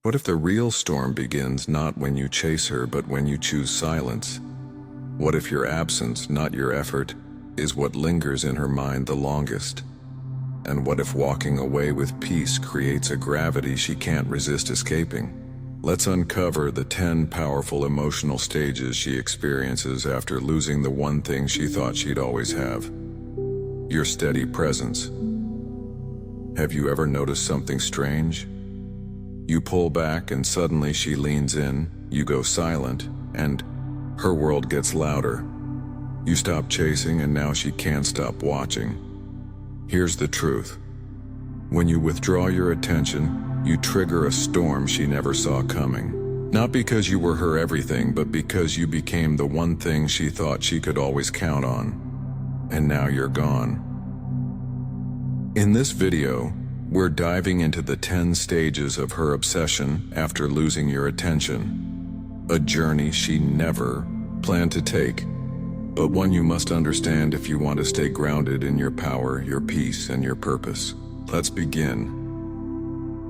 What if the real storm begins not when you chase her, but when you choose silence? What if your absence, not your effort, is what lingers in her mind the longest? And what if walking away with peace creates a gravity she can't resist escaping? Let's uncover the 10 powerful emotional stages she experiences after losing the one thing she thought she'd always have: your steady presence. Have you ever noticed something strange? You pull back and suddenly she leans in, you go silent, and her world gets louder. You stop chasing and now she can't stop watching. Here's the truth. When you withdraw your attention, you trigger a storm she never saw coming. Not because you were her everything, but because you became the one thing she thought she could always count on. And now you're gone. In this video, we're diving into the 10 stages of her obsession after losing your attention. A journey she never planned to take, but one you must understand if you want to stay grounded in your power, your peace, and your purpose. Let's begin.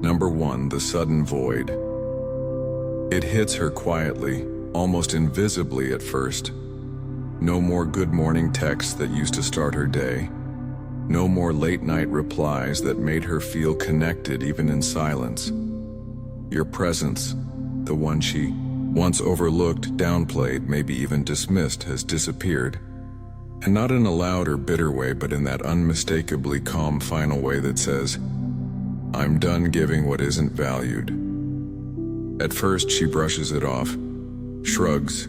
Number 1, the sudden void. It hits her quietly, almost invisibly at first. No more good morning texts that used to start her day. No more late-night replies that made her feel connected even in silence. Your presence, the one she once overlooked, downplayed, maybe even dismissed, has disappeared. And not in a loud or bitter way, but in that unmistakably calm final way that says, "I'm done giving what isn't valued." At first, she brushes it off, shrugs,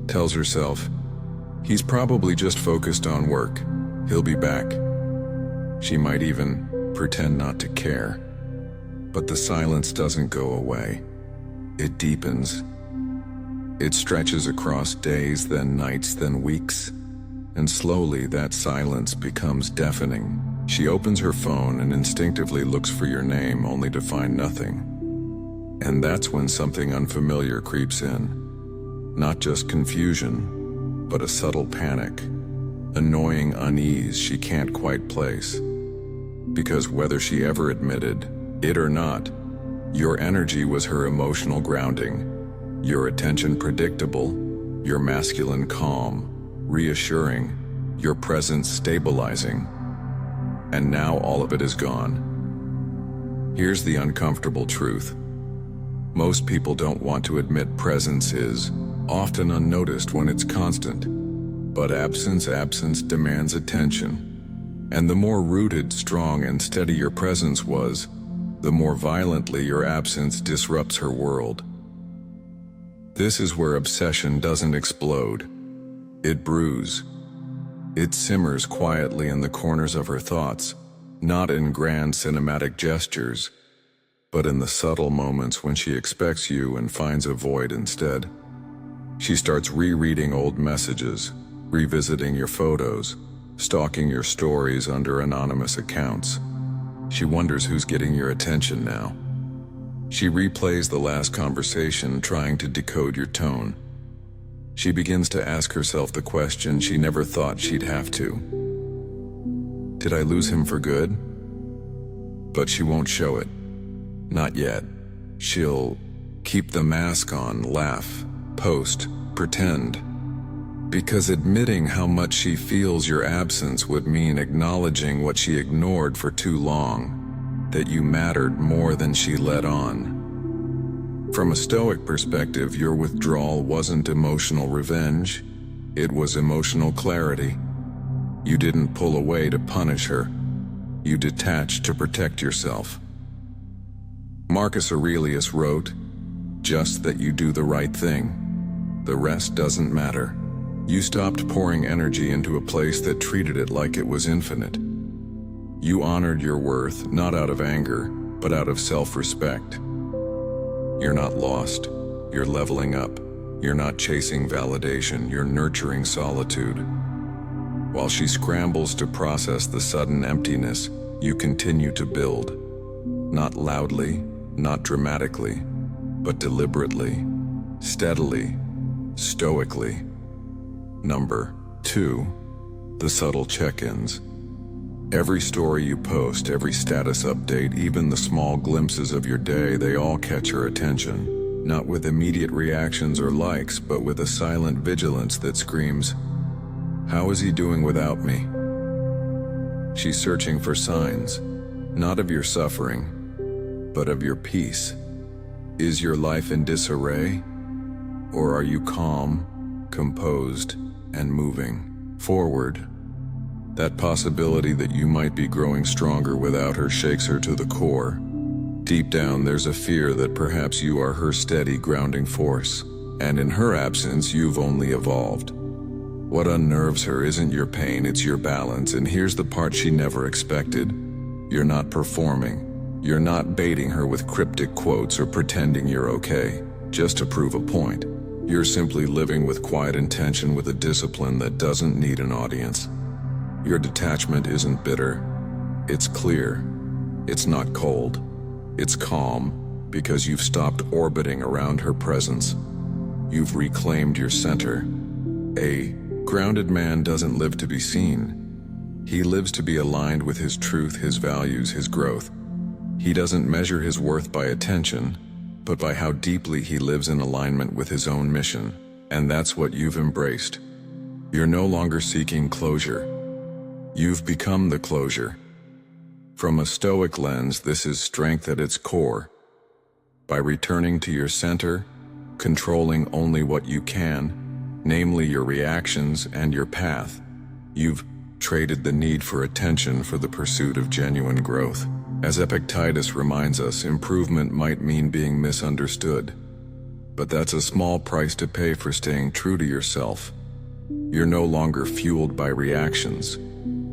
tells herself, "He's probably just focused on work. He'll be back." She might even pretend not to care. But the silence doesn't go away. It deepens. It stretches across days, then nights, then weeks. And slowly that silence becomes deafening. She opens her phone and instinctively looks for your name, only to find nothing. And that's when something unfamiliar creeps in. Not just confusion, but a subtle panic. Annoying unease she can't quite place. Because whether she ever admitted it or not, your energy was her emotional grounding, your attention predictable, your masculine calm, reassuring, your presence stabilizing. And now all of it is gone. Here's the uncomfortable truth. Most people don't want to admit presence is often unnoticed when it's constant. But absence demands attention. And the more rooted, strong, and steady your presence was, the more violently your absence disrupts her world. This is where obsession doesn't explode. It brews. It simmers quietly in the corners of her thoughts, not in grand cinematic gestures, but in the subtle moments when she expects you and finds a void instead. She starts rereading old messages, revisiting your photos, stalking your stories under anonymous accounts. She wonders who's getting your attention now. She replays the last conversation, trying to decode your tone. She begins to ask herself the question she never thought she'd have to. Did I lose him for good? But she won't show it. Not yet. She'll keep the mask on, laugh, post, pretend. Because admitting how much she feels your absence would mean acknowledging what she ignored for too long, that you mattered more than she let on. From a Stoic perspective, your withdrawal wasn't emotional revenge, it was emotional clarity. You didn't pull away to punish her. You detached to protect yourself. Marcus Aurelius wrote, "Just that you do the right thing. The rest doesn't matter." You stopped pouring energy into a place that treated it like it was infinite. You honored your worth, not out of anger, but out of self-respect. You're not lost. You're leveling up. You're not chasing validation. You're nurturing solitude. While she scrambles to process the sudden emptiness, you continue to build. Not loudly, not dramatically, but deliberately, steadily, stoically. Number 2, the subtle check-ins. Every story you post, every status update, even the small glimpses of your day, they all catch her attention. Not with immediate reactions or likes, but with a silent vigilance that screams, "How is he doing without me?" She's searching for signs, not of your suffering, but of your peace. Is your life in disarray? Or are you calm, composed, and moving forward? That possibility that you might be growing stronger without her shakes her to the core. Deep down, there's a fear that perhaps you are her steady grounding force, and in her absence, you've only evolved. What unnerves her isn't your pain, it's your balance, and here's the part she never expected. You're not performing. You're not baiting her with cryptic quotes or pretending you're okay, just to prove a point. You're simply living with quiet intention, with a discipline that doesn't need an audience. Your detachment isn't bitter. It's clear. It's not cold. It's calm, because you've stopped orbiting around her presence. You've reclaimed your center. A grounded man doesn't live to be seen. He lives to be aligned with his truth, his values, his growth. He doesn't measure his worth by attention, but by how deeply he lives in alignment with his own mission. And that's what you've embraced. You're no longer seeking closure. You've become the closure. From a Stoic lens, this is strength at its core. By returning to your center, controlling only what you can, namely your reactions and your path, you've traded the need for attention for the pursuit of genuine growth. As Epictetus reminds us, improvement might mean being misunderstood. But that's a small price to pay for staying true to yourself. You're no longer fueled by reactions.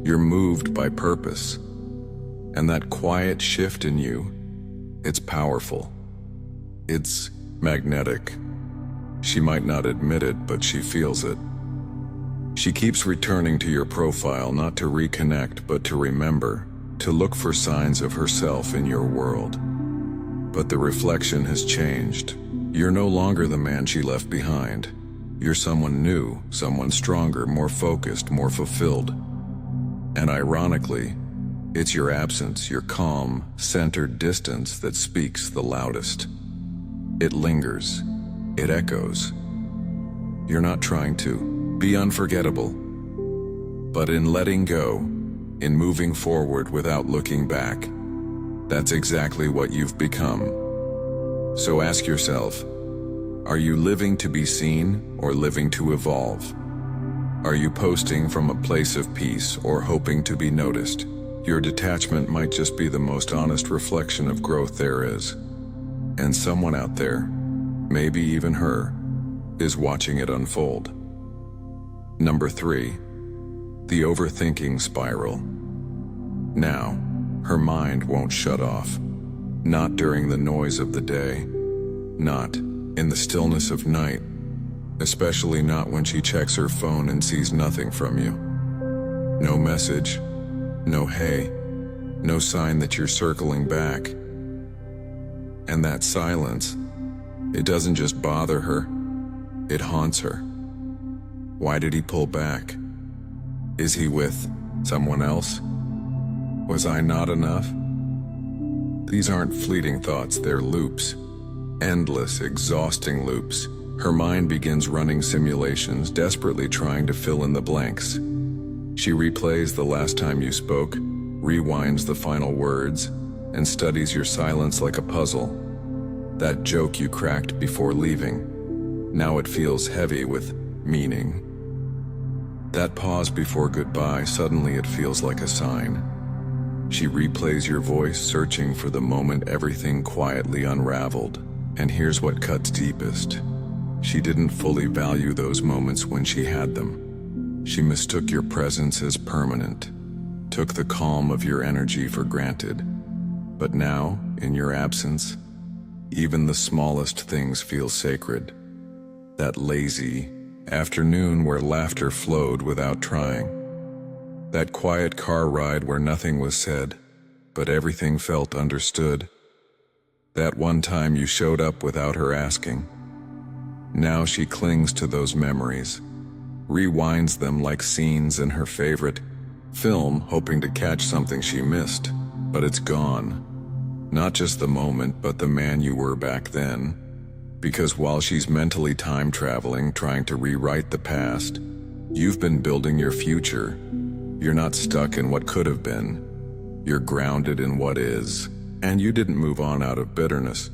You're moved by purpose. And that quiet shift in you, it's powerful. It's magnetic. She might not admit it, but she feels it. She keeps returning to your profile, not to reconnect, but to remember, to look for signs of herself in your world. But the reflection has changed. You're no longer the man she left behind. You're someone new, someone stronger, more focused, more fulfilled. And ironically, it's your absence, your calm, centered distance that speaks the loudest. It lingers. It echoes. You're not trying to be unforgettable, but in letting go, in moving forward without looking back, that's exactly what you've become. So ask yourself, are you living to be seen or living to evolve? Are you posting from a place of peace or hoping to be noticed? Your detachment might just be the most honest reflection of growth there is. And someone out there, maybe even her, is watching it unfold. Number 3, the overthinking spiral. Now, her mind won't shut off. Not during the noise of the day. Not in the stillness of night. Especially not when she checks her phone and sees nothing from you. No message, no hey, no sign that you're circling back. And that silence, it doesn't just bother her, it haunts her. Why did he pull back? Is he with someone else? Was I not enough? These aren't fleeting thoughts, they're loops. Endless, exhausting loops. Her mind begins running simulations, desperately trying to fill in the blanks. She replays the last time you spoke, rewinds the final words, and studies your silence like a puzzle. That joke you cracked before leaving, now it feels heavy with meaning. That pause before goodbye, suddenly it feels like a sign. She replays your voice, searching for the moment everything quietly unraveled. And here's what cuts deepest. She didn't fully value those moments when she had them. She mistook your presence as permanent, took the calm of your energy for granted. But now, in your absence, even the smallest things feel sacred. That lazy afternoon where laughter flowed without trying. That quiet car ride where nothing was said, but everything felt understood. That one time you showed up without her asking. Now she clings to those memories, rewinds them like scenes in her favorite film hoping to catch something she missed, but it's gone. Not just the moment, but the man you were back then. Because while she's mentally time traveling, trying to rewrite the past, you've been building your future. You're not stuck in what could have been. You're grounded in what is. And you didn't move on out of bitterness.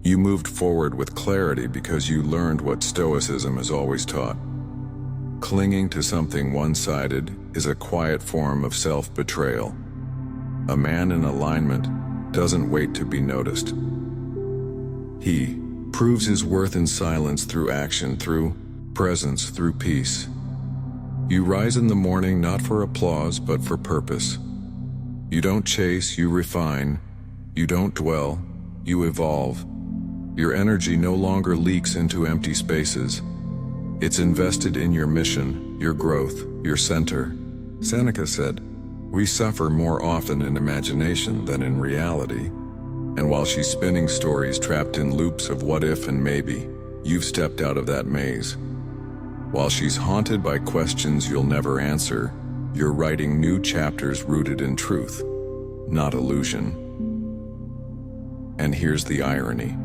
You moved forward with clarity because you learned what Stoicism has always taught. Clinging to something one-sided is a quiet form of self-betrayal. A man in alignment doesn't wait to be noticed. He proves his worth in silence, through action, through presence, through peace. You rise in the morning not for applause but for purpose. You don't chase, you refine. You don't dwell, you evolve. Your energy no longer leaks into empty spaces. It's invested in your mission, your growth, your center. Seneca said, "We suffer more often in imagination than in reality." And while she's spinning stories trapped in loops of what if and maybe, you've stepped out of that maze. While she's haunted by questions you'll never answer, you're writing new chapters rooted in truth, not illusion. And here's the irony.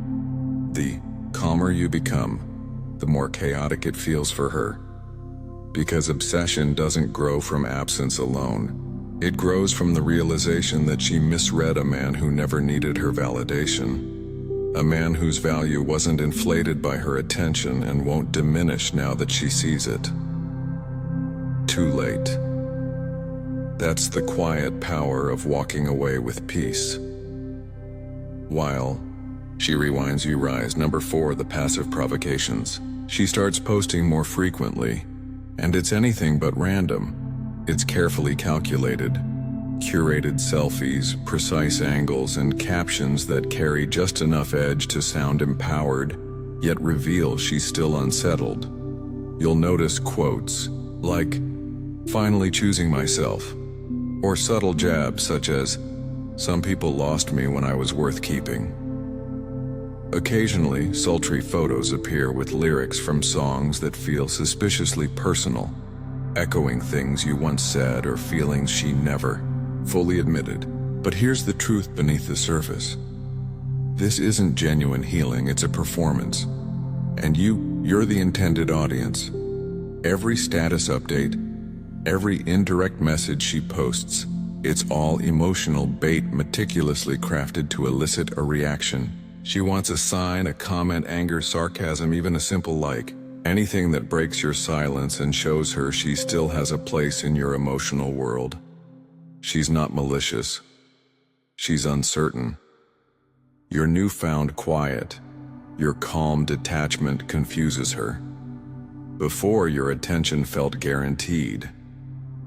The calmer you become, the more chaotic it feels for her. Because obsession doesn't grow from absence alone. It grows from the realization that she misread a man who never needed her validation. A man whose value wasn't inflated by her attention and won't diminish now that she sees it. Too late. That's the quiet power of walking away with peace. While she rewinds, you rise. Number 4, the passive provocations. She starts posting more frequently, and it's anything but random. It's carefully calculated, curated selfies, precise angles, and captions that carry just enough edge to sound empowered, yet reveal she's still unsettled. You'll notice quotes like, "Finally choosing myself," or subtle jabs such as, "Some people lost me when I was worth keeping." Occasionally, sultry photos appear with lyrics from songs that feel suspiciously personal, echoing things you once said or feelings she never fully admitted. But here's the truth beneath the surface. This isn't genuine healing, it's a performance. And you're the intended audience. Every status update, every indirect message she posts, it's all emotional bait meticulously crafted to elicit a reaction. She wants a sign, a comment, anger, sarcasm, even a simple like. Anything that breaks your silence and shows her she still has a place in your emotional world. She's not malicious. She's uncertain. Your newfound quiet, your calm detachment confuses her. Before, your attention felt guaranteed.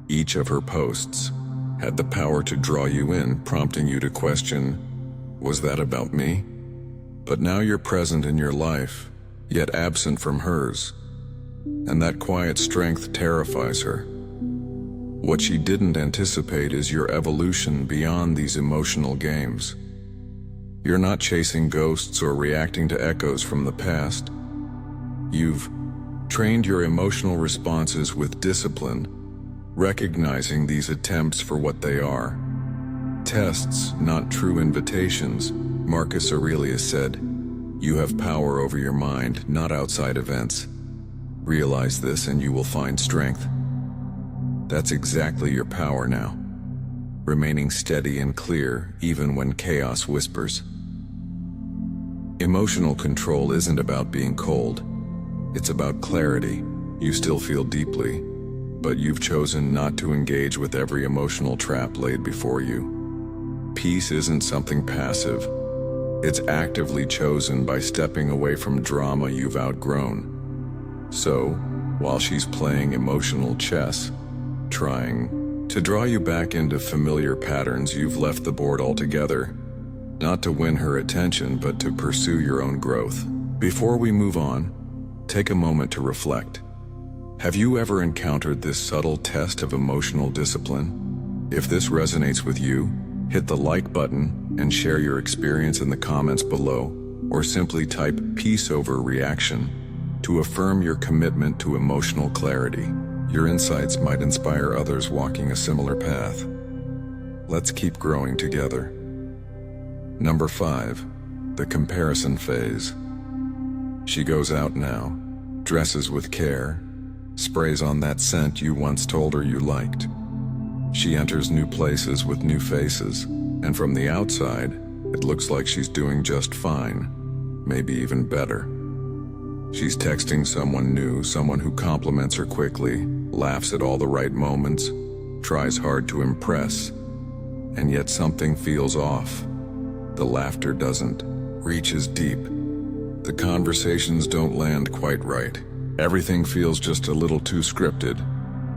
Each of her posts had the power to draw you in, prompting you to question, was that about me? But now you're present in your life, yet absent from hers. And that quiet strength terrifies her. What she didn't anticipate is your evolution beyond these emotional games. You're not chasing ghosts or reacting to echoes from the past. You've trained your emotional responses with discipline, recognizing these attempts for what they are. Tests, not true invitations. Marcus Aurelius said, "You have power over your mind, not outside events. Realize this and you will find strength." That's exactly your power now. Remaining steady and clear even when chaos whispers. Emotional control isn't about being cold. It's about clarity. You still feel deeply, but you've chosen not to engage with every emotional trap laid before you. Peace isn't something passive. It's actively chosen by stepping away from drama you've outgrown. So, while she's playing emotional chess, trying to draw you back into familiar patterns, you've left the board altogether, not to win her attention, but to pursue your own growth. Before we move on, take a moment to reflect. Have you ever encountered this subtle test of emotional discipline? If this resonates with you, hit the like button and share your experience in the comments below, or simply type peace over reaction to affirm your commitment to emotional clarity. Your insights might inspire others walking a similar path. Let's keep growing together. Number 5, the comparison phase. She goes out now, dresses with care, sprays on that scent you once told her you liked. She enters new places with new faces, and from the outside, it looks like she's doing just fine, maybe even better. She's texting someone new, someone who compliments her quickly, laughs at all the right moments, tries hard to impress, and yet something feels off. The laughter doesn't reach as deep. The conversations don't land quite right. Everything feels just a little too scripted,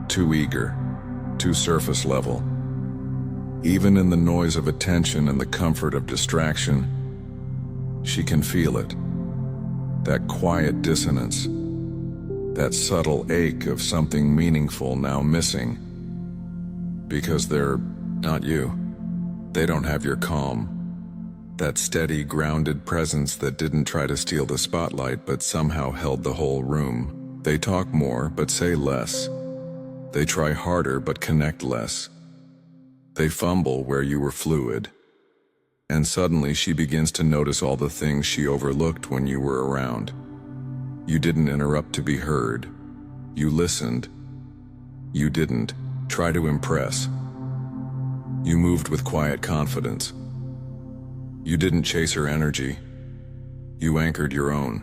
too eager, too surface level. Even in the noise of attention and the comfort of distraction, she can feel it. That quiet dissonance, that subtle ache of something meaningful now missing. Because they're not you. They don't have your calm. That steady, grounded presence that didn't try to steal the spotlight but somehow held the whole room. They talk more but say less. They try harder but connect less. They fumble where you were fluid. And suddenly she begins to notice all the things she overlooked when you were around. You didn't interrupt to be heard. You listened. You didn't try to impress. You moved with quiet confidence. You didn't chase her energy. You anchored your own.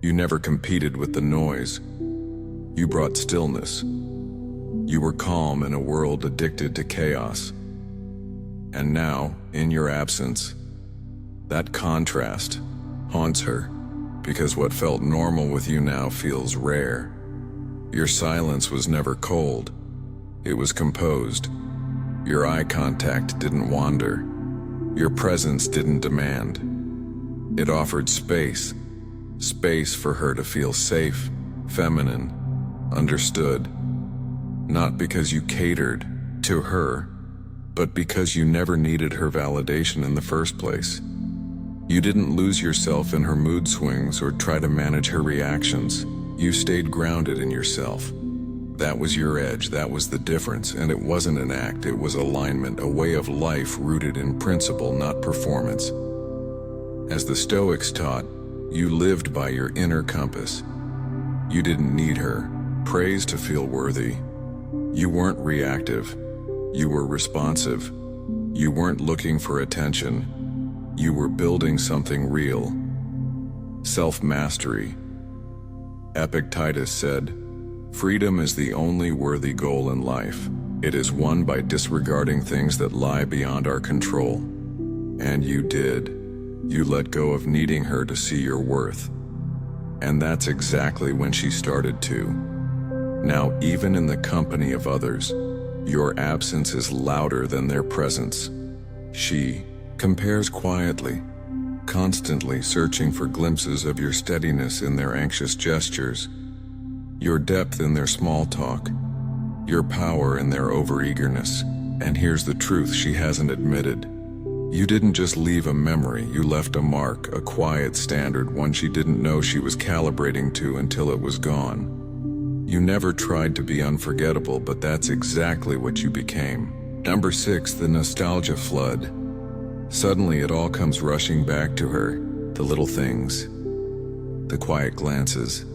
You never competed with the noise. You brought stillness. You were calm in a world addicted to chaos. And now, in your absence, that contrast haunts her, because what felt normal with you now feels rare. Your silence was never cold. It was composed. Your eye contact didn't wander. Your presence didn't demand. It offered space. Space for her to feel safe, feminine, understood. Not because you catered to her, but because you never needed her validation in the first place. You didn't lose yourself in her mood swings or try to manage her reactions. You stayed grounded in yourself. That was your edge, that was the difference, and it wasn't an act, it was alignment, a way of life rooted in principle, not performance. As the Stoics taught, you lived by your inner compass. You didn't need her praise to feel worthy. You weren't reactive. You were responsive. You weren't looking for attention. You were building something real. Self-mastery. Epictetus said, "Freedom is the only worthy goal in life. It is won by disregarding things that lie beyond our control." And you did. You let go of needing her to see your worth. And that's exactly when she started to. Now, even in the company of others, your absence is louder than their presence. She compares quietly, constantly searching for glimpses of your steadiness in their anxious gestures, your depth in their small talk, your power in their overeagerness. And here's the truth she hasn't admitted. You didn't just leave a memory, you left a mark, a quiet standard, one she didn't know she was calibrating to until it was gone. You never tried to be unforgettable, but that's exactly what you became. Number 6, the nostalgia flood. Suddenly it all comes rushing back to her. The little things. The quiet glances.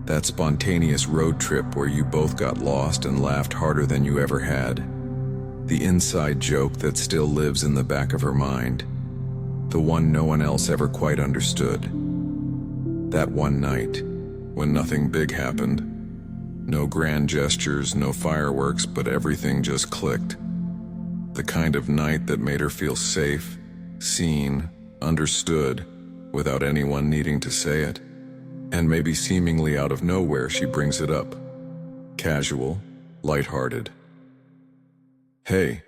That spontaneous road trip where you both got lost and laughed harder than you ever had. The inside joke that still lives in the back of her mind. The one no one else ever quite understood. That one night, when nothing big happened. No grand gestures, no fireworks, but everything just clicked. The kind of night that made her feel safe, seen, understood, without anyone needing to say it. And maybe seemingly out of nowhere she brings it up. Casual, lighthearted. "Hey,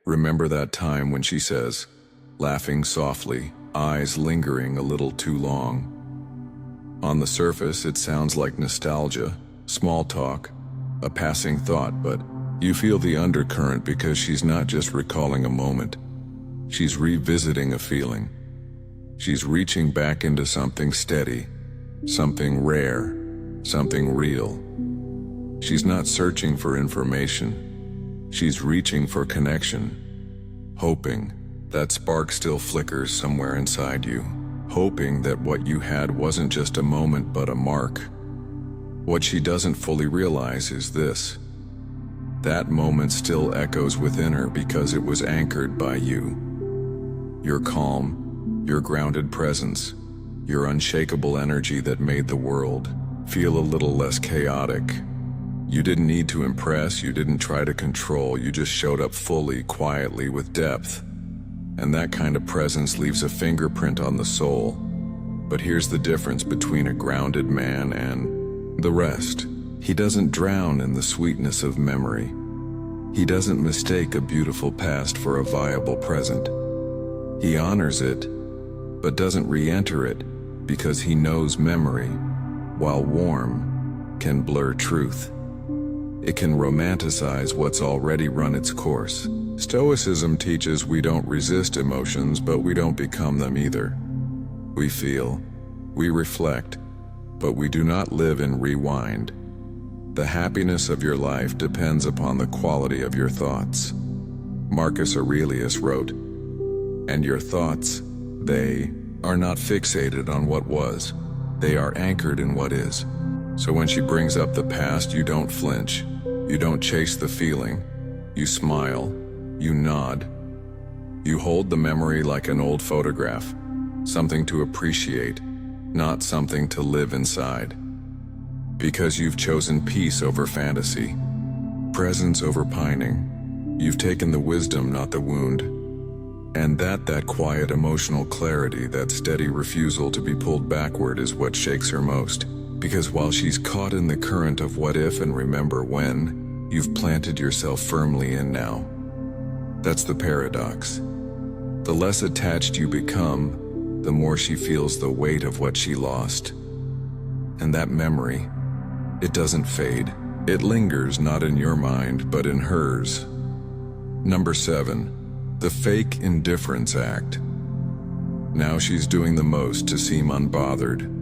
remember that time when," she says, laughing softly, eyes lingering a little too long. On the surface, it sounds like nostalgia, small talk, a passing thought, but you feel the undercurrent because she's not just recalling a moment. She's revisiting a feeling. She's reaching back into something steady, something rare, something real. She's not searching for information. She's reaching for connection, hoping that spark still flickers somewhere inside you, hoping that what you had wasn't just a moment but a mark. What she doesn't fully realize is this: that moment still echoes within her because it was anchored by you. Your calm, your grounded presence, your unshakable energy that made the world feel a little less chaotic. You didn't need to impress, you didn't try to control, you just showed up fully, quietly, with depth. And that kind of presence leaves a fingerprint on the soul. But here's the difference between a grounded man and the rest. He doesn't drown in the sweetness of memory. He doesn't mistake a beautiful past for a viable present. He honors it, but doesn't re-enter it because he knows memory, while warm, can blur truth. It can romanticize what's already run its course. Stoicism teaches we don't resist emotions, but we don't become them either. We feel, we reflect, but we do not live in rewind. The happiness of your life depends upon the quality of your thoughts. Marcus Aurelius wrote, "And your thoughts, they are not fixated on what was. They are anchored in what is." So when she brings up the past, you don't flinch. You don't chase the feeling. You smile. You nod. You hold the memory like an old photograph, something to appreciate, not something to live inside. Because you've chosen peace over fantasy, presence over pining. You've taken the wisdom, not the wound. And that quiet emotional clarity, that steady refusal to be pulled backward is what shakes her most. Because while she's caught in the current of what if and remember when, you've planted yourself firmly in now. That's the paradox. The less attached you become, the more she feels the weight of what she lost. And that memory, it doesn't fade. It lingers not in your mind, but in hers. Number 7, the fake indifference act. Now she's doing the most to seem unbothered.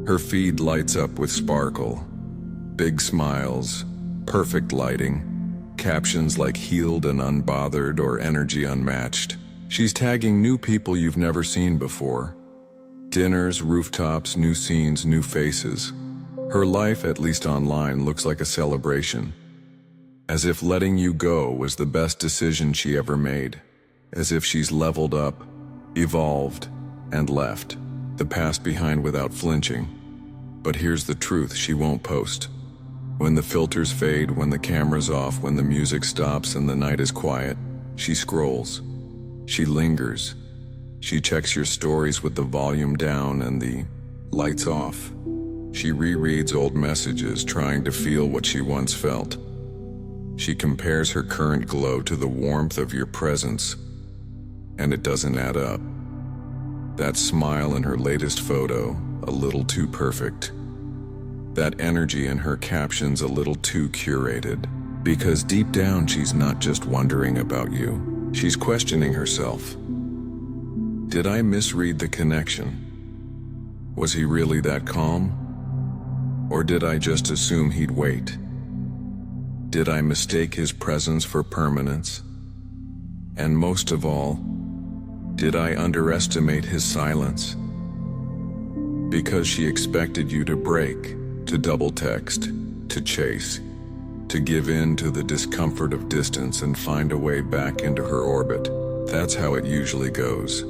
Her feed lights up with sparkle, big smiles, perfect lighting, captions like healed and unbothered or energy unmatched. She's tagging new people you've never seen before. Dinners, rooftops, new scenes, new faces. Her life, at least online, looks like a celebration. As if letting you go was the best decision she ever made. As if she's leveled up, evolved, and left the past behind without flinching. But here's the truth she won't post. When the filters fade, when the camera's off, when the music stops and the night is quiet, she scrolls. She lingers. She checks your stories with the volume down and the lights off. She rereads old messages, trying to feel what she once felt. She compares her current glow to the warmth of your presence, and it doesn't add up. That smile in her latest photo, a little too perfect. That energy in her captions, a little too curated. Because deep down, she's not just wondering about you. She's questioning herself. Did I misread the connection? Was he really that calm? Or did I just assume he'd wait? Did I mistake his presence for permanence? And most of all, did I underestimate his silence? Because she expected you to break, to double text, to chase, to give in to the discomfort of distance and find a way back into her orbit. That's how it usually goes.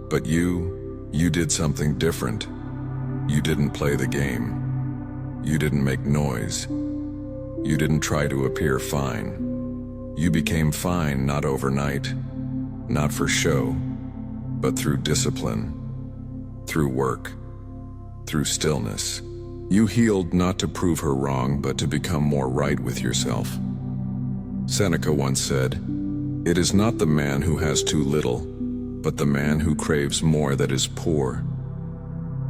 But you did something different. You didn't play the game. You didn't make noise. You didn't try to appear fine. You became fine not overnight, not for show, but through discipline, through work, through stillness. You healed not to prove her wrong, but to become more right with yourself. Seneca once said, "It is not the man who has too little, but the man who craves more that is poor."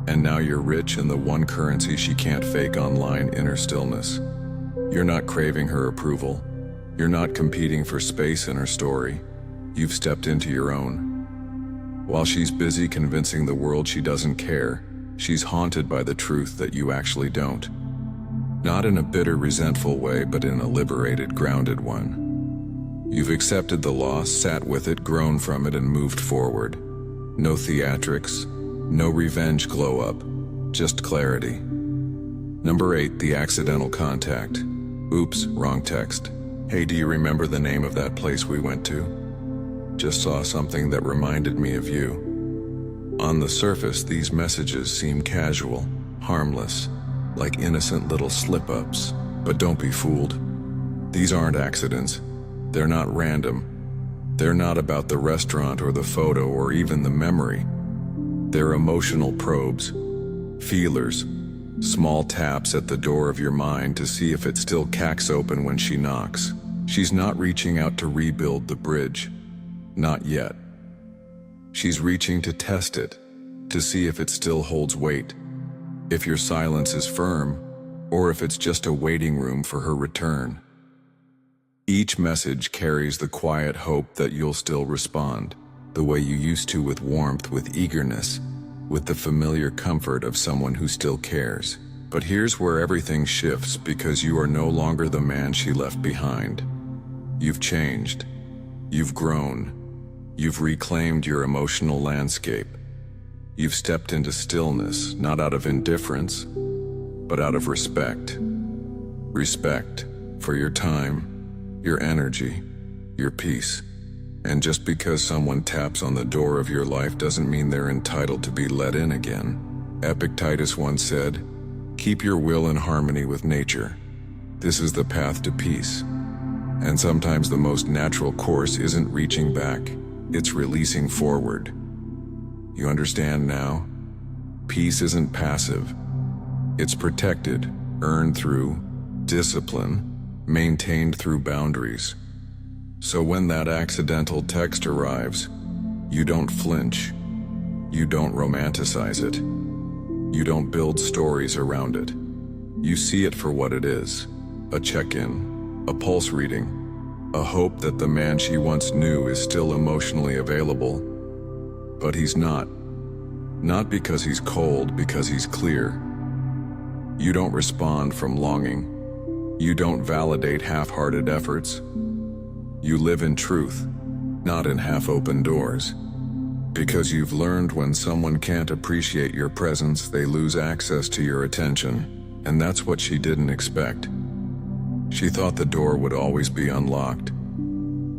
And now you're rich in the one currency she can't fake online, inner stillness. You're not craving her approval. You're not competing for space in her story. You've stepped into your own. While she's busy convincing the world she doesn't care, she's haunted by the truth that you actually don't. Not in a bitter, resentful way, but in a liberated, grounded one. You've accepted the loss, sat with it, grown from it, and moved forward. No theatrics, no revenge glow-up, just clarity. Number 8, the accidental contact. Oops, wrong text. Hey, do you remember the name of that place we went to? Just saw something that reminded me of you. On the surface, these messages seem casual, harmless, like innocent little slip-ups. But don't be fooled. These aren't accidents. They're not random. They're not about the restaurant or the photo or even the memory. They're emotional probes, feelers, small taps at the door of your mind to see if it still cracks open when she knocks. She's not reaching out to rebuild the bridge. Not yet. She's reaching to test it, to see if it still holds weight, if your silence is firm, or if it's just a waiting room for her return. Each message carries the quiet hope that you'll still respond, the way you used to, with warmth, with eagerness, with the familiar comfort of someone who still cares. But here's where everything shifts, because you are no longer the man she left behind. You've changed. You've grown. You've reclaimed your emotional landscape. You've stepped into stillness, not out of indifference, but out of respect. Respect for your time, your energy, your peace. And just because someone taps on the door of your life doesn't mean they're entitled to be let in again. Epictetus once said, "Keep your will in harmony with nature. This is the path to peace." And sometimes the most natural course isn't reaching back, it's releasing forward. You understand now? Peace isn't passive. It's protected, earned through discipline, maintained through boundaries. So when that accidental text arrives, you don't flinch. You don't romanticize it. You don't build stories around it. You see it for what it is: a check-in, a pulse reading, a hope that the man she once knew is still emotionally available. But he's not. Not because he's cold, because he's clear. You don't respond from longing. You don't validate half-hearted efforts. You live in truth, not in half-open doors. Because you've learned when someone can't appreciate your presence, they lose access to your attention. And that's what she didn't expect. She thought the door would always be unlocked.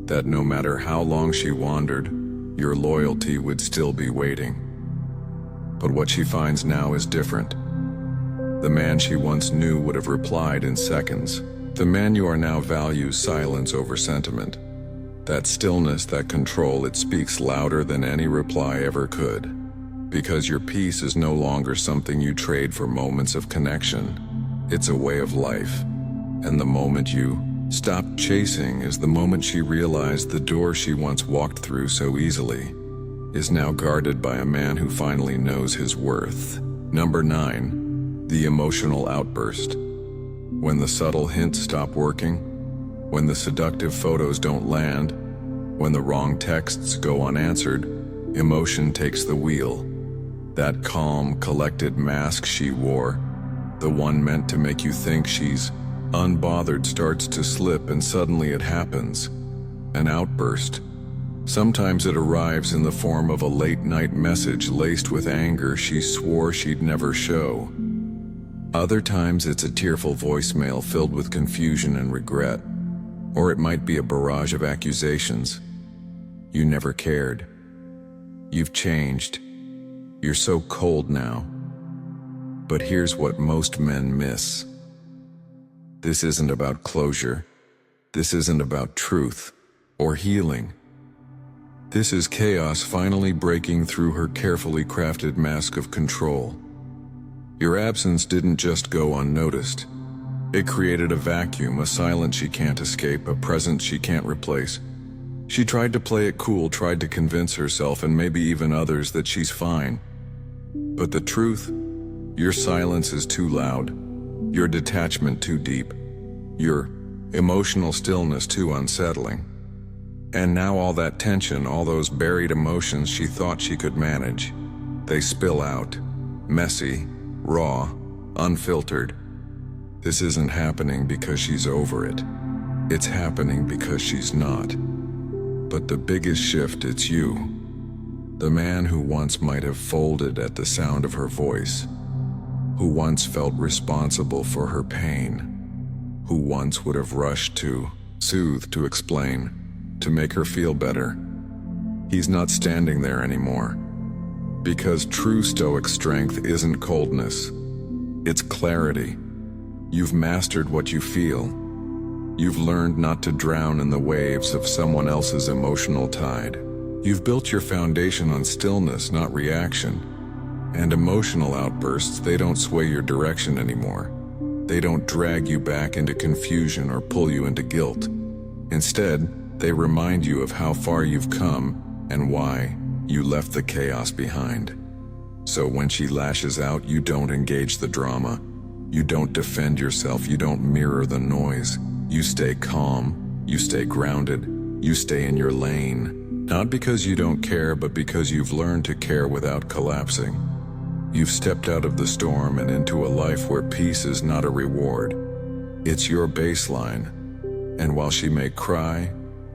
That no matter how long she wandered, your loyalty would still be waiting. But what she finds now is different. The man she once knew would have replied in seconds. The man you are now values silence over sentiment. That stillness, that control, it speaks louder than any reply ever could. Because your peace is no longer something you trade for moments of connection. It's a way of life. And the moment you stop chasing is the moment she realized the door she once walked through so easily is now guarded by a man who finally knows his worth. Number 9. The emotional outburst. When the subtle hints stop working, when the seductive photos don't land, when the wrong texts go unanswered, emotion takes the wheel. That calm, collected mask she wore, the one meant to make you think she's unbothered, starts to slip, and suddenly it happens. An outburst. Sometimes it arrives in the form of a late-night message laced with anger she swore she'd never show. Other times it's a tearful voicemail filled with confusion and regret. Or it might be a barrage of accusations. You never cared. You've changed. You're so cold now. But here's what most men miss. This isn't about closure. This isn't about truth or healing. This is chaos finally breaking through her carefully crafted mask of control. Your absence didn't just go unnoticed. It created a vacuum, a silence she can't escape, a presence she can't replace. She tried to play it cool, tried to convince herself and maybe even others that she's fine. But the truth? Your silence is too loud. Your detachment too deep. Your emotional stillness too unsettling. And now all that tension, all those buried emotions she thought she could manage, they spill out, messy, raw, unfiltered. This isn't happening because she's over it. It's happening because she's not. But the biggest shift, it's you. The man who once might have folded at the sound of her voice, who once felt responsible for her pain, who once would have rushed to soothe, to explain, to make her feel better. He's not standing there anymore. Because true Stoic strength isn't coldness, it's clarity. You've mastered what you feel. You've learned not to drown in the waves of someone else's emotional tide. You've built your foundation on stillness, not reaction. And emotional outbursts, they don't sway your direction anymore. They don't drag you back into confusion or pull you into guilt. Instead, they remind you of how far you've come and why you left the chaos behind. So when she lashes out, you don't engage the drama. You don't defend yourself. You don't mirror the noise. You stay calm. You stay grounded. You stay in your lane. Not because you don't care, but because you've learned to care without collapsing. You've stepped out of the storm and into a life where peace is not a reward. It's your baseline. And while she may cry,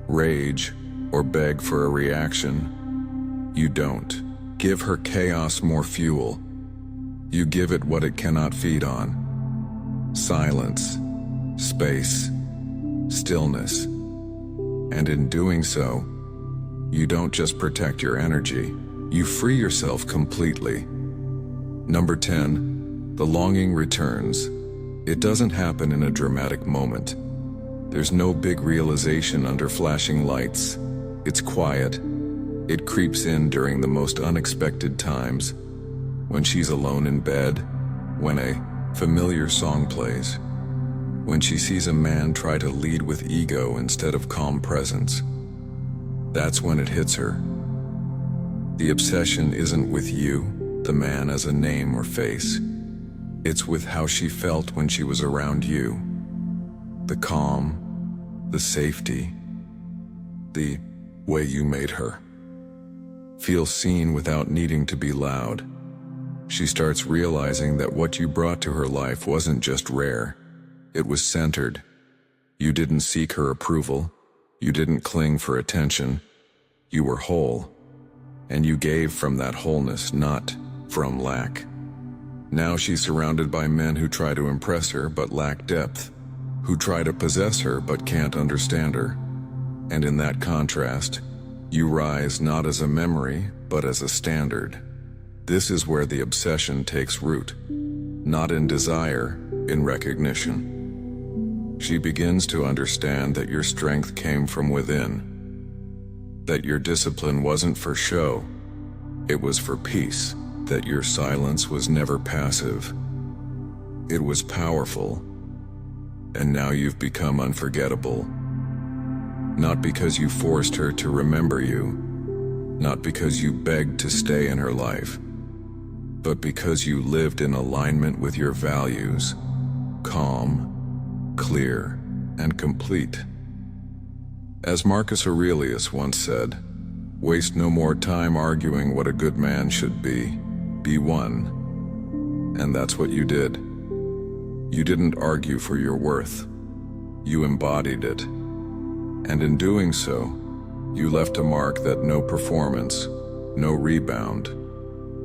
rage, or beg for a reaction, you don't give her chaos more fuel. You give it what it cannot feed on. Silence, space, stillness. And in doing so, you don't just protect your energy, you free yourself completely. Number 10, the longing returns. It doesn't happen in a dramatic moment. There's no big realization under flashing lights. It's quiet. It creeps in during the most unexpected times, when she's alone in bed, when a familiar song plays, when she sees a man try to lead with ego instead of calm presence. That's when it hits her. The obsession isn't with you, the man, as a name or face. It's with how she felt when she was around you. The calm, the safety, the way you made her feel seen without needing to be loud. She starts realizing that what you brought to her life wasn't just rare, it was centered. You didn't seek her approval, you didn't cling for attention, you were whole, and you gave from that wholeness, not from lack. Now she's surrounded by men who try to impress her but lack depth, who try to possess her but can't understand her. And in that contrast, you rise not as a memory, but as a standard. This is where the obsession takes root, not in desire, in recognition. She begins to understand that your strength came from within, that your discipline wasn't for show, it was for peace, that your silence was never passive, it was powerful, and now you've become unforgettable. Not because you forced her to remember you, not because you begged to stay in her life, but because you lived in alignment with your values, calm, clear, and complete. As Marcus Aurelius once said, "Waste no more time arguing what a good man should be one." And that's what you did. You didn't argue for your worth, you embodied it. And in doing so, you left a mark that no performance, no rebound,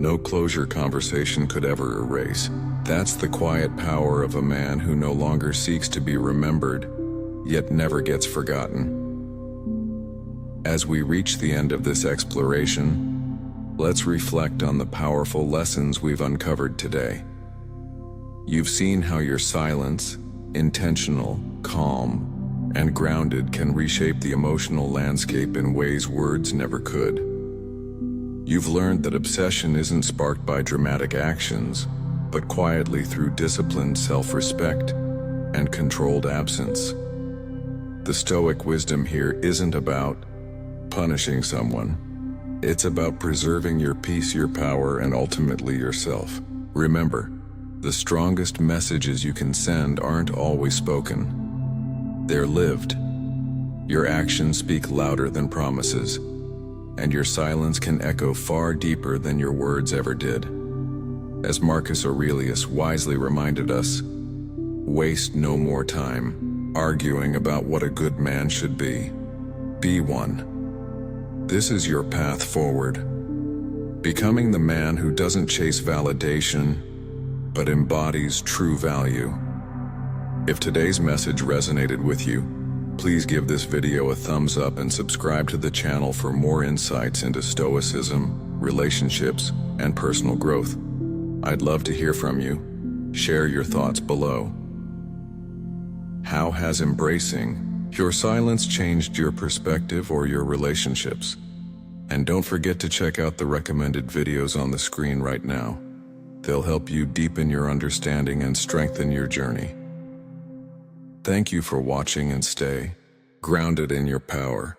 no closure conversation could ever erase. That's the quiet power of a man who no longer seeks to be remembered, yet never gets forgotten. As we reach the end of this exploration, let's reflect on the powerful lessons we've uncovered today. You've seen how your silence, intentional, calm, and grounded, can reshape the emotional landscape in ways words never could. You've learned that obsession isn't sparked by dramatic actions, but quietly through disciplined self-respect and controlled absence. The Stoic wisdom here isn't about punishing someone. It's about preserving your peace, your power, and ultimately yourself. Remember, the strongest messages you can send aren't always spoken. They're lived. Your actions speak louder than promises, and your silence can echo far deeper than your words ever did. As Marcus Aurelius wisely reminded us, Waste no more time arguing about what a good man should be. Be one. This is your path forward. Becoming the man who doesn't chase validation, but embodies true value. If today's message resonated with you, please give this video a thumbs up and subscribe to the channel for more insights into Stoicism, relationships, and personal growth. I'd love to hear from you. Share your thoughts below. How has embracing your silence changed your perspective or your relationships? And don't forget to check out the recommended videos on the screen right now. They'll help you deepen your understanding and strengthen your journey. Thank you for watching and stay grounded in your power.